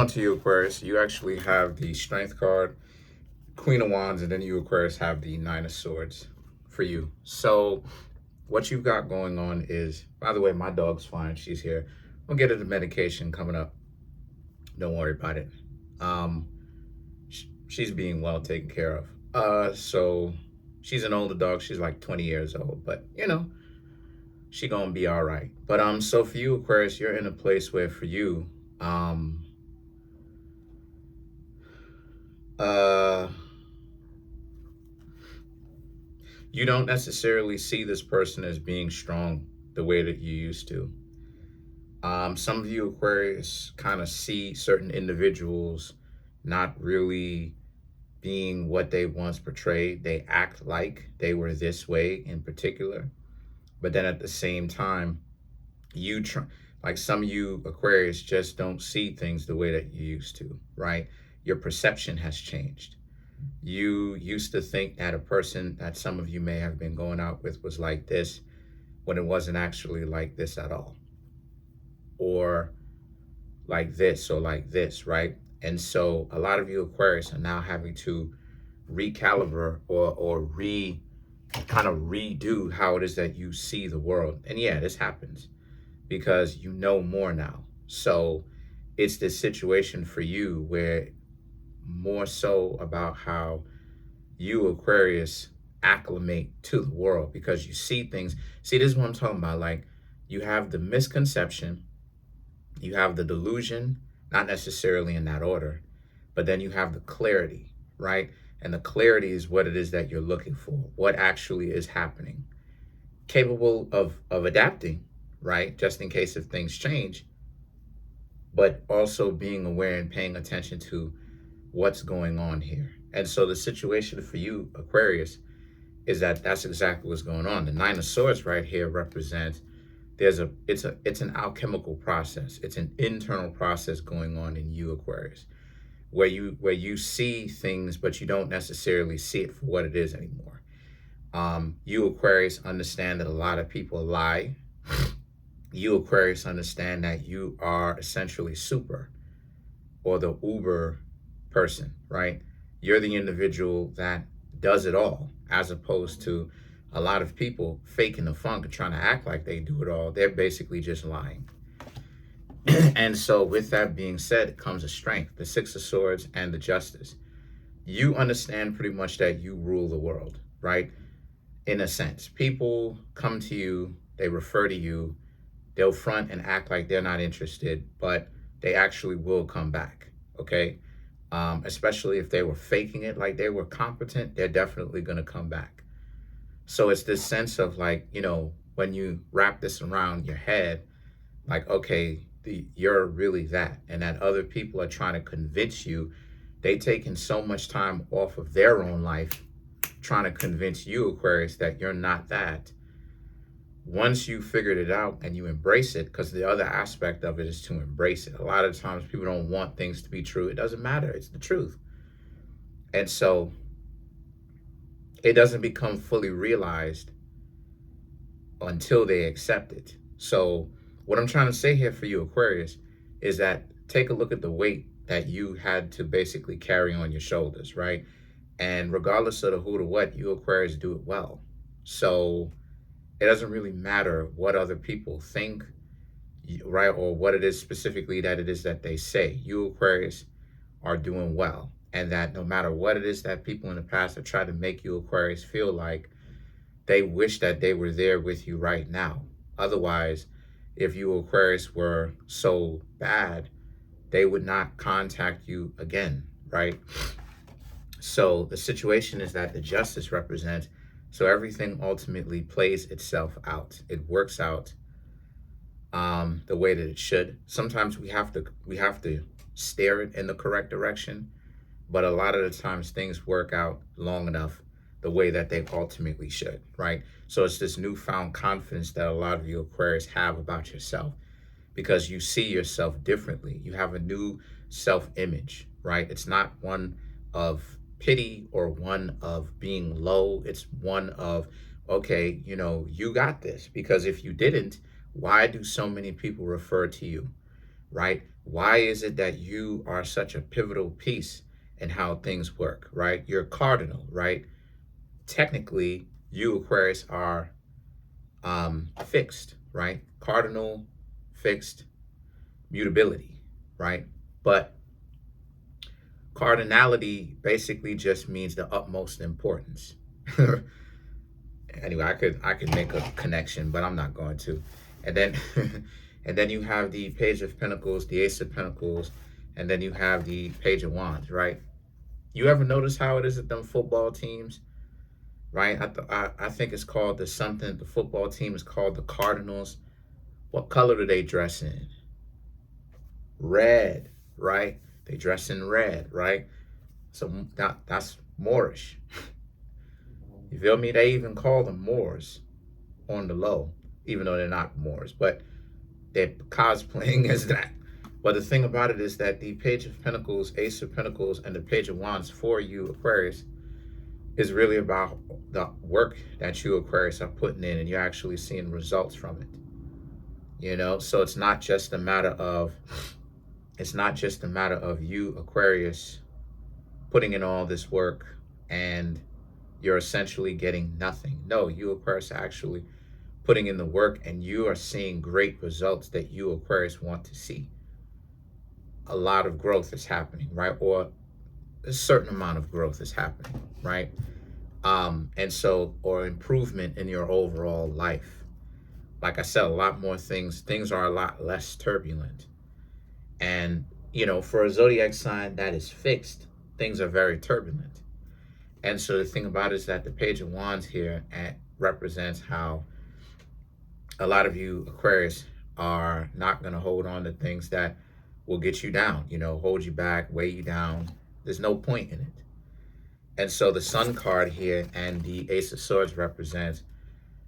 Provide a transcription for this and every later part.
On to you, Aquarius. You actually have the Strength card, Queen of Wands, and then you, Aquarius, have the Nine of Swords for you. So what you've got going on is, by the way, my dog's fine. She's here. We'll get her the medication coming up. Don't worry about it. Um, she's being well taken care of. So she's an older dog. She's like 20 years old, but she gonna be all right. But so for you, Aquarius, you're in a place where for you, you don't necessarily see this person as being strong the way that you used to. Some of you, Aquarius, kind of see certain individuals not really being what they once portrayed. They act like they were this way in particular, but then at the same time, like some of you, Aquarius, just don't see things the way that you used to, right? Your perception has changed. You used to think that a person that some of you may have been going out with was like this when it wasn't actually like this at all, or like this or like this, right? And so a lot of you, Aquarius, are now having to recalibrate or kind of redo how it is that you see the world. And yeah, this happens because you know more now. So it's this situation for you where more so about how you, Aquarius, acclimate to the world because you see things. See, this is what I'm talking about. Like, you have the misconception, you have the delusion, not necessarily in that order, but then you have the clarity, right? And the clarity is what it is that you're looking for, what actually is happening, capable of adapting, right? Just in case if things change, but also being aware and paying attention to what's going on here. And so the situation for you, Aquarius, is that that's exactly what's going on. The Nine of Swords right here represents it's an alchemical process. It's an internal process going on in you, Aquarius, where you see things, but you don't necessarily see it for what it is anymore. You, Aquarius, understand that a lot of people lie. You, Aquarius, understand that you are essentially super, or the uber person, right? You're the individual that does it all, as opposed to a lot of people faking the funk and trying to act like they do it all. They're basically just lying. And so with that being said, comes a strength, the Six of Swords and the Justice. You understand pretty much that you rule the world, right? In a sense, people come to you, they refer to you, they'll front and act like they're not interested, but they actually will come back, okay? Especially if they were faking it like they were competent, they're definitely going to come back. So it's this sense of like, when you wrap this around your head, like, okay, you're really that, and that other people are trying to convince you. They taking so much time off of their own life trying to convince you, Aquarius, that you're not that. Once you figured it out and you embrace it, because the other aspect of it is to embrace it. A lot of times people don't want things to be true. It doesn't matter. It's the truth. And so it doesn't become fully realized until they accept it. So what I'm trying to say here for you, Aquarius, is that take a look at the weight that you had to basically carry on your shoulders, right? And regardless of the who to what, you, Aquarius, do it well. So it doesn't really matter what other people think, right? Or what it is specifically that it is that they say. You, Aquarius, are doing well. And that no matter what it is that people in the past have tried to make you, Aquarius, feel like, they wish that they were there with you right now. Otherwise, if you, Aquarius, were so bad, they would not contact you again, right? So the situation is that the Justice represents, so everything ultimately plays itself out. It works out the way that it should. Sometimes we have to steer it in the correct direction, but a lot of the times things work out long enough the way that they ultimately should, right? So it's this newfound confidence that a lot of you, Aquarius, have about yourself because you see yourself differently. You have a new self-image, right? It's not one of pity or one of being low. It's one of, okay, you got this. Because if you didn't, why do so many people refer to you? right? Why is it that you are such a pivotal piece in how things work, right? You're cardinal, right? Technically, you Aquarius are fixed, right? Cardinal, fixed, mutability, right? But cardinality basically just means the utmost importance. Anyway, I could make a connection, but I'm not going to. And then and then you have the Page of Pentacles, the Ace of Pentacles, and then you have the Page of Wands, right? You ever notice how it is at them football teams, right? I think it's called the something. The football team is called the Cardinals. What color do they dress in? Red, right? They dress in red, right? So that's Moorish. You feel me? They even call them Moors on the low, even though they're not Moors, but they're cosplaying as that. But the thing about it is that the Page of Pentacles, Ace of Pentacles, and the Page of Wands for you, Aquarius, is really about the work that you, Aquarius, are putting in, and you're actually seeing results from it. You know, so it's not just a matter of you, Aquarius, putting in all this work and you're essentially getting nothing. No, you, Aquarius, are actually putting in the work and you are seeing great results that you, Aquarius, want to see. A lot of growth is happening, right? Or a certain amount of growth is happening, right? And so, or improvement in your overall life. Like I said, a lot more things are a lot less turbulent. And, you know, for a zodiac sign that is fixed, things are very turbulent. And so the thing about it is that the Page of Wands here represents how a lot of you, Aquarius, are not going to hold on to things that will get you down, you know, hold you back, weigh you down. There's no point in it. And so the Sun card here and the Ace of Swords represents,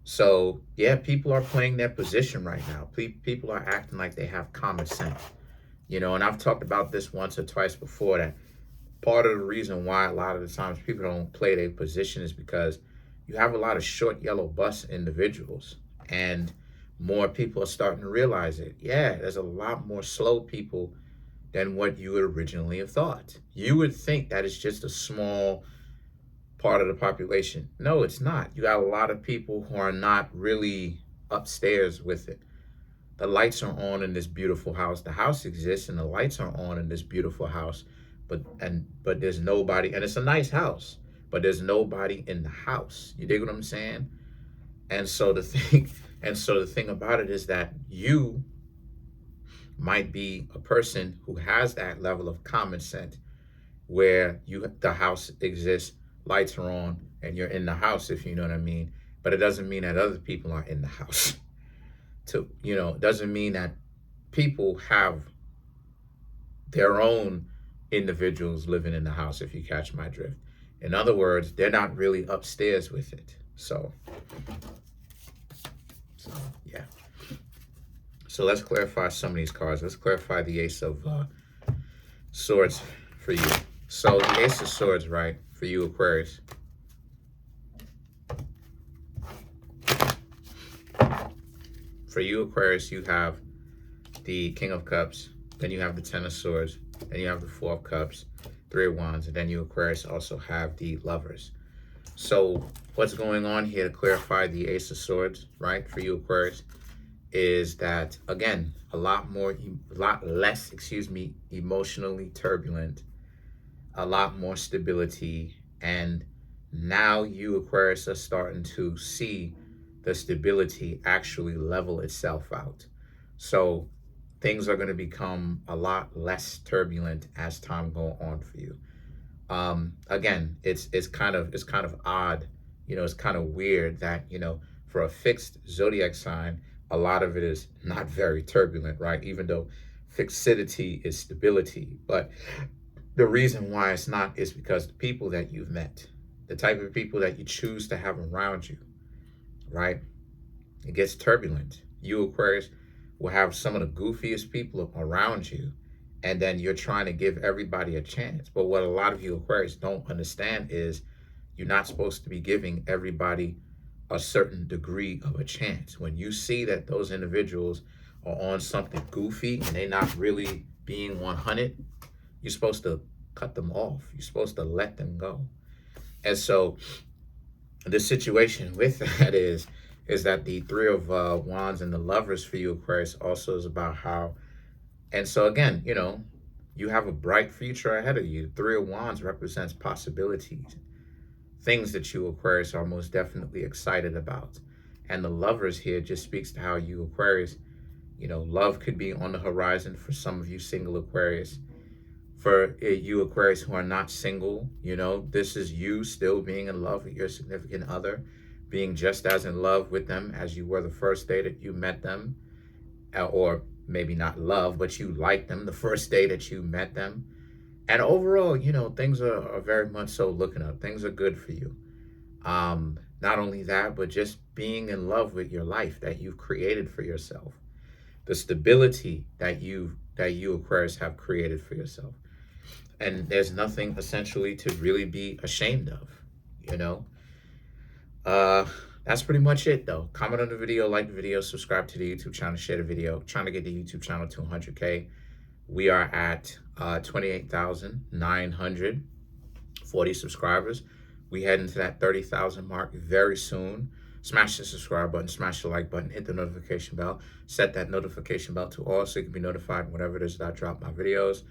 so yeah, people are playing their position right now. People are acting like they have common sense, you know, and I've talked about this once or twice before, that part of the reason why a lot of the times people don't play their position is because you have a lot of short yellow bus individuals, and more people are starting to realize it. Yeah, there's a lot more slow people than what you would originally have thought. You would think that it's just a small part of the population. No, it's not. You got a lot of people who are not really upstairs with it. The lights are on in this beautiful house. The house exists and the lights are on in this beautiful house, but there's nobody, and it's a nice house, but there's nobody in the house. You dig what I'm saying? And so the thing about it is that you might be a person who has that level of common sense where the house exists, lights are on, and you're in the house, if you know what I mean. But it doesn't mean that other people are in the house. It doesn't mean that people have their own individuals living in the house, if you catch my drift. In other words, they're not really upstairs with it. So yeah. So let's clarify some of these cards. Let's clarify the Ace of Swords for you. So the Ace of Swords, right, for you, Aquarius. For you, Aquarius, you have the King of Cups, then you have the Ten of Swords, then you have the Four of Cups, Three of Wands, and then you, Aquarius, also have the Lovers. So what's going on here to clarify the Ace of Swords, right, for you, Aquarius, is that, again, a lot less, emotionally turbulent, a lot more stability, and now you, Aquarius, are starting to see the stability actually level itself out. So things are going to become a lot less turbulent as time goes on for you. Again, it's kind of odd, it's kind of weird that, for a fixed zodiac sign, a lot of it is not very turbulent, right? Even though fixity is stability. But the reason why it's not is because the people that you've met, the type of people that you choose to have around you, right? It gets turbulent. You, Aquarius, will have some of the goofiest people around you, and then you're trying to give everybody a chance. But what a lot of you, Aquarius, don't understand is you're not supposed to be giving everybody a certain degree of a chance. When you see that those individuals or on something goofy and they're not really being 100, you're supposed to cut them off. You're supposed to let them go. And so the situation with that is that the Three of Wands and the Lovers for you, Aquarius, also is about how, and so again, you know, you have a bright future ahead of you. Three of Wands represents possibilities, things that you, Aquarius, are most definitely excited about. And the Lovers here just speaks to how you, Aquarius, you know, love could be on the horizon for some of you single Aquarius. For you, Aquarius, who are not single, you know, this is you still being in love with your significant other, being just as in love with them as you were the first day that you met them, or maybe not love, but you liked them the first day that you met them. And overall, you know, things are very much so looking up. Things are good for you. Not only that, but just being in love with your life that you've created for yourself, the stability that you Aquarius have created for yourself. And there's nothing essentially to really be ashamed of, you know. That's pretty much it though. Comment on the video, like the video, subscribe to the YouTube channel, share the video. Trying to get the YouTube channel to 100K. We are at 28,940 subscribers. We head into that 30,000 mark very soon. Smash the subscribe button, smash the like button, hit the notification bell, set that notification bell to all so you can be notified whenever it is that I drop my videos.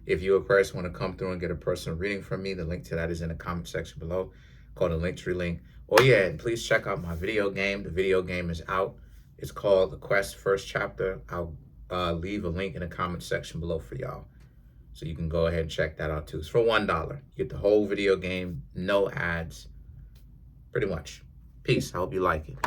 If you, Aquarius, want to come through and get a personal reading from me, the link to that is in the comment section below, called the Linktree link. Oh yeah, and please check out my video game. The video game is out. It's called The Quest First Chapter. I'll leave a link in the comment section below for y'all, so you can go ahead and check that out too. It's for $1. You get the whole video game, no ads, pretty much. Peace. I hope you like it.